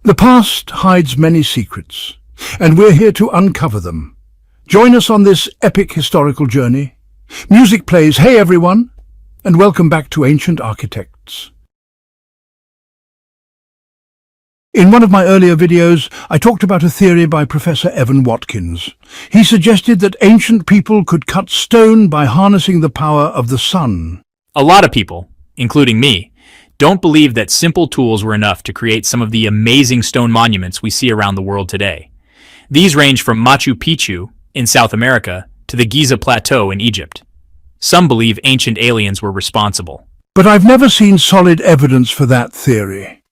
The past hides many secrets, and we're here to uncover them. Join us on this epic historical journey. Music plays Hey Everyone, and welcome back to Ancient Architects. In one of my earlier videos, I talked about a theory by Professor Evan Watkins. He suggested that ancient people could cut stone by harnessing the power of the sun. A lot of people, including me, don't believe that simple tools were enough to create some of the amazing stone monuments we see around the world today. These range from Machu Picchu in South America to the Giza Plateau in Egypt. Some believe ancient aliens were responsible. But I've never seen solid evidence for that theory.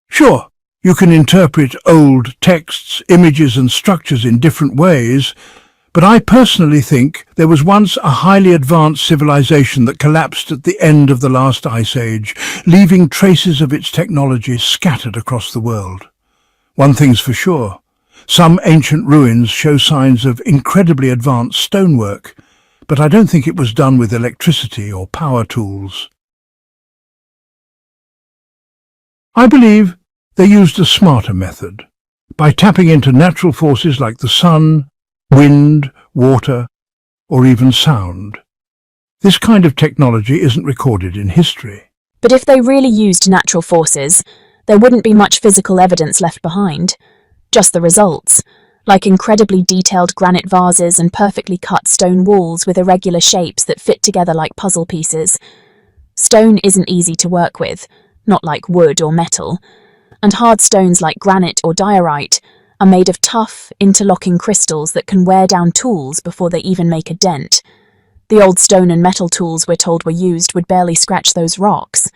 Sure, you can interpret old texts, images and structures in different ways, but I personally think there was once a highly advanced civilization that collapsed at the end of the last ice age, leaving traces of its technology scattered across the world. One thing's for sure, some ancient ruins show signs of incredibly advanced stonework, but I don't think it was done with electricity or power tools. I believe they used a smarter method, by tapping into natural forces like the sun, wind, water, or even sound. This kind of technology isn't recorded in history. But if they really used natural forces, there wouldn't be much physical evidence left behind. Just the results, like incredibly detailed granite vases and perfectly cut stone walls with irregular shapes that fit together like puzzle pieces. Stone isn't easy to work with, not like wood or metal, and hard stones like granite or diorite are made of tough, interlocking crystals that can wear down tools before they even make a dent. The old stone and metal tools we're told were used would barely scratch those rocks.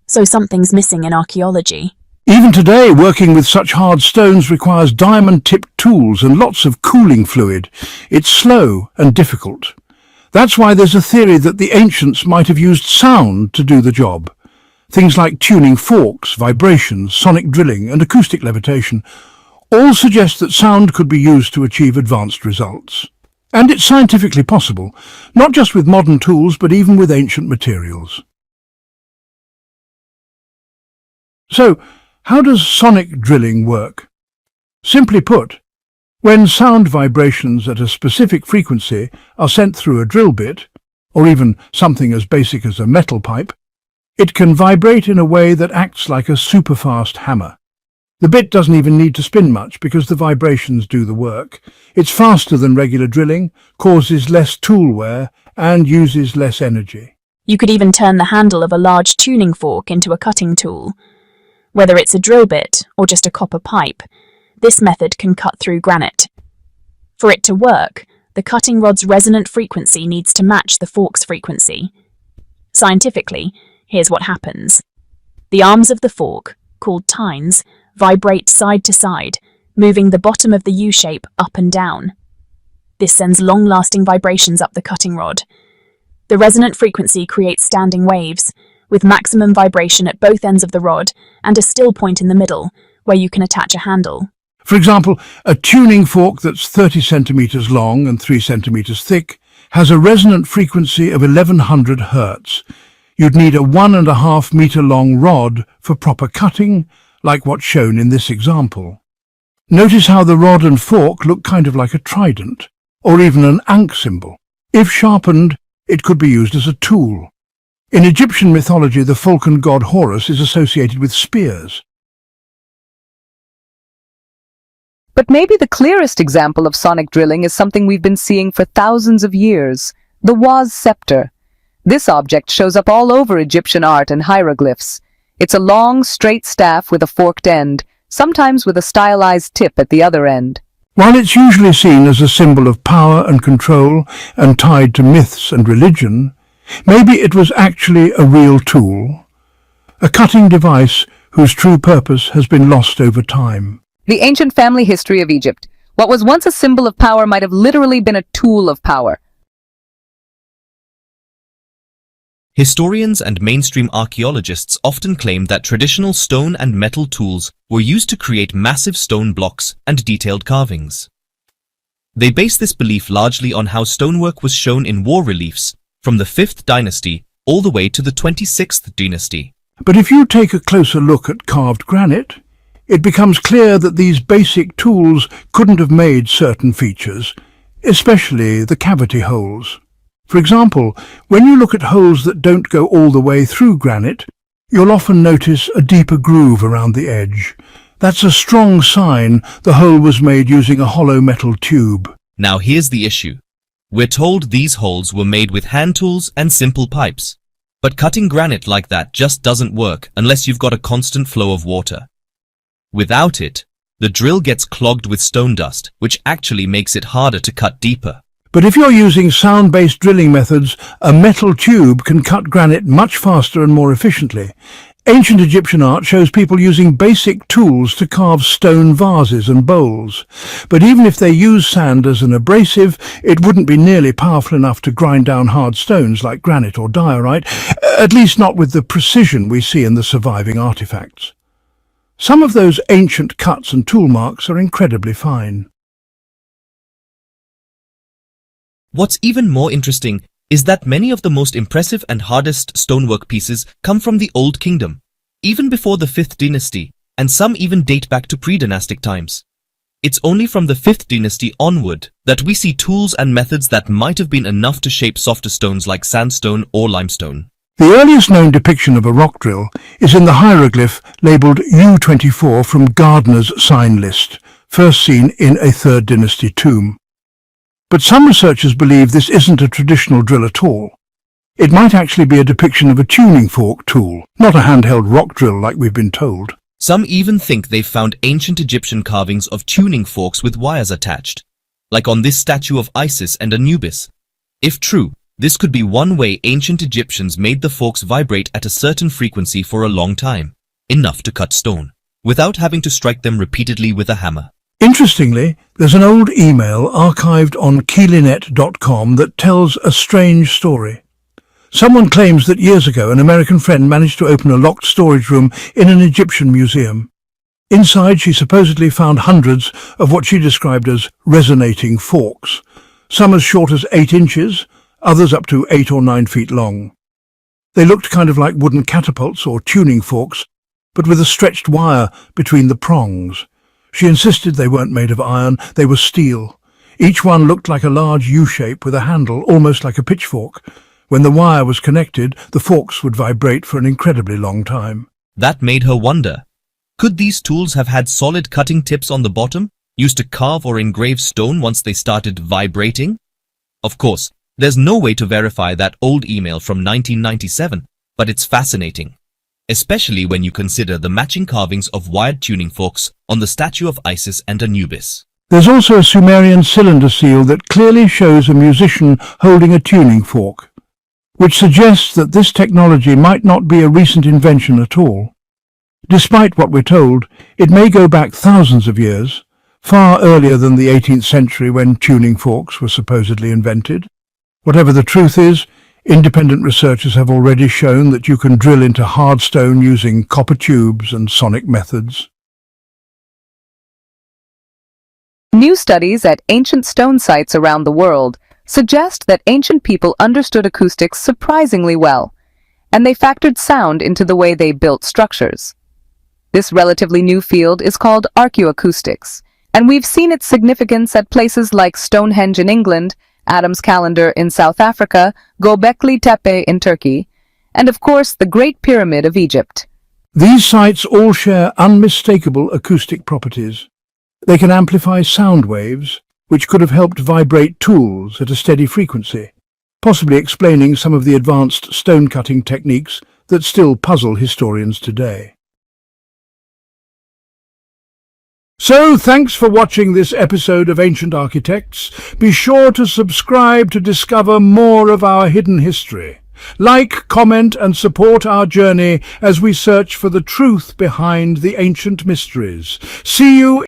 So something's missing in archaeology. Even today, working with such hard stones requires diamond-tipped tools and lots of cooling fluid. It's slow and difficult. That's why there's a theory that the ancients might have used sound to do the job. Things like tuning forks, vibrations, sonic drilling, and acoustic levitation all suggest that sound could be used to achieve advanced results. And it's scientifically possible, not just with modern tools, but even with ancient materials. So, how does sonic drilling work? Simply put, when sound vibrations at a specific frequency are sent through a drill bit, or even something as basic as a metal pipe, it can vibrate in a way that acts like a super-fast hammer. The bit doesn't even need to spin much because the vibrations do the work. It's faster than regular drilling, causes less tool wear, and uses less energy. You could even turn the handle of a large tuning fork into a cutting tool. Whether it's a drill bit or just a copper pipe, this method can cut through granite. For it to work, the cutting rod's resonant frequency needs to match the fork's frequency. Scientifically, here's what happens. The arms of the fork, called tines, vibrate side to side, moving the bottom of the U-shape up and down. This sends long-lasting vibrations up the cutting rod. The resonant frequency creates standing waves, with maximum vibration at both ends of the rod and a still point in the middle, where you can attach a handle. For example, a tuning fork that's 30 centimeters long and 3 centimeters thick has a resonant frequency of 1100 Hertz. You'd need a 1.5 meter long rod for proper cutting, like what's shown in this example. Notice how the rod and fork look kind of like a trident, or even an ankh symbol. If sharpened, it could be used as a tool. In Egyptian mythology, the falcon god Horus is associated with spears. But maybe the clearest example of sonic drilling is something we've been seeing for thousands of years, the Waz scepter. This object shows up all over Egyptian art and hieroglyphs. It's a long, straight staff with a forked end, sometimes with a stylized tip at the other end. While it's usually seen as a symbol of power and control and tied to myths and religion, maybe it was actually a real tool, a cutting device whose true purpose has been lost over time. The ancient family history of Egypt. What was once a symbol of power might have literally been a tool of power. Historians and mainstream archaeologists often claim that traditional stone and metal tools were used to create massive stone blocks and detailed carvings. They base this belief largely on how stonework was shown in war reliefs from the 5th dynasty all the way to the 26th dynasty. But if you take a closer look at carved granite, it becomes clear that these basic tools couldn't have made certain features, especially the cavity holes. For example, when you look at holes that don't go all the way through granite, you'll often notice a deeper groove around the edge. That's a strong sign the hole was made using a hollow metal tube. Now here's the issue. We're told these holes were made with hand tools and simple pipes. But cutting granite like that just doesn't work unless you've got a constant flow of water. Without it, the drill gets clogged with stone dust, which actually makes it harder to cut deeper. But if you're using sound-based drilling methods, a metal tube can cut granite much faster and more efficiently. Ancient Egyptian art shows people using basic tools to carve stone vases and bowls. But even if they use sand as an abrasive, it wouldn't be nearly powerful enough to grind down hard stones like granite or diorite, at least not with the precision we see in the surviving artifacts. Some of those ancient cuts and tool marks are incredibly fine. What's even more interesting is that many of the most impressive and hardest stonework pieces come from the Old Kingdom, even before the 5th dynasty, and some even date back to pre-dynastic times. It's only from the 5th dynasty onward that we see tools and methods that might have been enough to shape softer stones like sandstone or limestone. The earliest known depiction of a rock drill is in the hieroglyph labelled U24 from Gardner's sign list, first seen in a 3rd dynasty tomb. But some researchers believe this isn't a traditional drill at all. It might actually be a depiction of a tuning fork tool, not a handheld rock drill like we've been told. Some even think they've found ancient Egyptian carvings of tuning forks with wires attached, like on this statue of Isis and Anubis. If true, this could be one way ancient Egyptians made the forks vibrate at a certain frequency for a long time, enough to cut stone, without having to strike them repeatedly with a hammer. Interestingly, there's an old email archived on keelinet.com that tells a strange story. Someone claims that years ago an American friend managed to open a locked storage room in an Egyptian museum. Inside, she supposedly found hundreds of what she described as resonating forks, some as short as 8 inches, others up to 8 or 9 feet long. They looked kind of like wooden catapults or tuning forks, but with a stretched wire between the prongs. She insisted they weren't made of iron, they were steel. Each one looked like a large U-shape with a handle, almost like a pitchfork. When the wire was connected, the forks would vibrate for an incredibly long time. That made her wonder, could these tools have had solid cutting tips on the bottom, used to carve or engrave stone once they started vibrating? Of course, there's no way to verify that old email from 1997, but it's fascinating. Especially when you consider the matching carvings of wired tuning forks on the statue of Isis and Anubis. There's also a Sumerian cylinder seal that clearly shows a musician holding a tuning fork, which suggests that this technology might not be a recent invention at all. Despite what we're told, it may go back thousands of years, far earlier than the 18th century when tuning forks were supposedly invented. Whatever the truth is, independent researchers have already shown that you can drill into hard stone using copper tubes and sonic methods. New studies at ancient stone sites around the world suggest that ancient people understood acoustics surprisingly well, and they factored sound into the way they built structures. This relatively new field is called archaeoacoustics, and we've seen its significance at places like Stonehenge in England, Adam's Calendar in South Africa, Göbekli Tepe in Turkey, and of course the Great Pyramid of Egypt. These sites all share unmistakable acoustic properties. They can amplify sound waves, which could have helped vibrate tools at a steady frequency, possibly explaining some of the advanced stone-cutting techniques that still puzzle historians today. So, thanks for watching this episode of Ancient Architects. Be sure to subscribe to discover more of our hidden history. Like, comment, and support our journey as we search for the truth behind the ancient mysteries. See you